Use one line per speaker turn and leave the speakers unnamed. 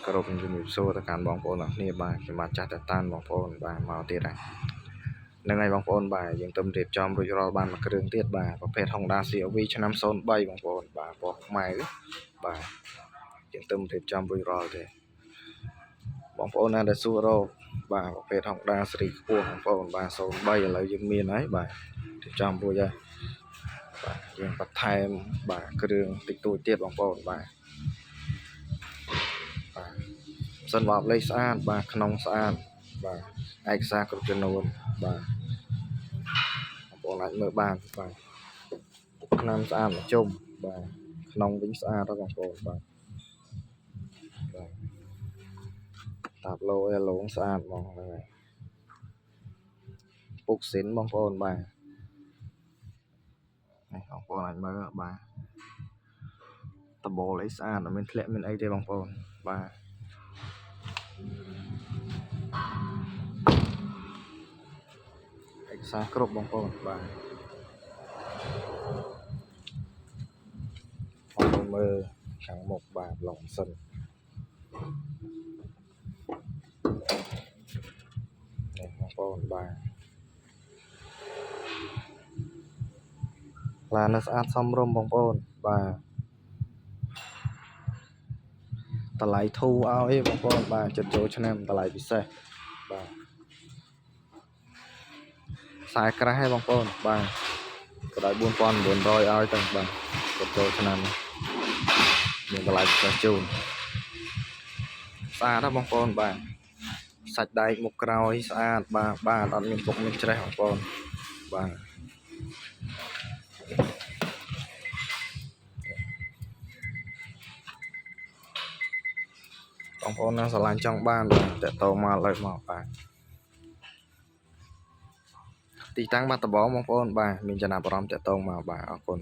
គោរពជំរាបសួរទៅកាន់បងប្អូនទាំងគ្នាបាទខ្ញុំបាទចាស់តតានបងប្អូនបាទមកទៀតហើយនឹងហើយបងប្អូនបាទយើងទៅរៀបចំរួចរាល់បានមួយគ្រឿងទៀតបាទប្រភេទ Honda CR-V ឆ្នាំ03បងប្អូនបាទពណ៌ខ្មៅបាទយើងទៅរៀបចំរួចរាល់ទេបងប្អូនណាដែលសួររកបាទប្រភេទ Honda ស៊េរីខ្ពស់បងប្អូនបាទ03ឥឡូវយើងមានហើយបាទរៀបចំរួចហើយបាទយើងបន្ថែមបាទគ្រឿងតិចតួចទៀតបងប្អូនបាទសិនមកលេខស្អាតបាទក្នុងស្អាតបាទឯកសារគ្រប់ចំនួនបាទបងប្អូនអាចមើលបានបាទឆ្នាំស្អាតមកជុំបាទក្នុងវិញស្អាតហើយបងប្អូនបាទតាប់ឡូឡងស្អាតហ្មងហ្នឹងហើយពុកសិនបងប្អូនបាទនេះបងប្អូនអាចមើលបាទដបអីស្អាតអត់មានធ្លាក់មានអីទេបងប្អូនបាទឯកសារគ្រប់បងប្អូនបាទបងប្អូនមើលខាងមុខបាទឡងសិននេះបងប្អូនបាទឡាននៅស្អាតសមរម្យបងប្អូនបាទតម្លៃធូរឲ្យបងប្អូនបាទចិត្តចូលឆ្នាំតម្លៃពិសេសបាទខ្សែក្រាស់ឲ្យបងប្អូនបាទក៏ដោយ 4,900 ឲ្យទៅបាទចិត្តចូលឆ្នាំមានតម្លៃពិសេសជូនស្អាតណាស់បងប្អូនបាទសាច់ដែកមុខក្រោយស្អាតបាទអត់មានពុកមានច្រេះបងប្អូនបាទបងប្អូនណាស្រឡាញ់ចង់បានបាទតេតងមកលើមកបាទទីតាំងបាត់ដំបងបងប្អូនបាទមានចំណាប់អារម្មណ៍តេតងមកបាទអរគុណ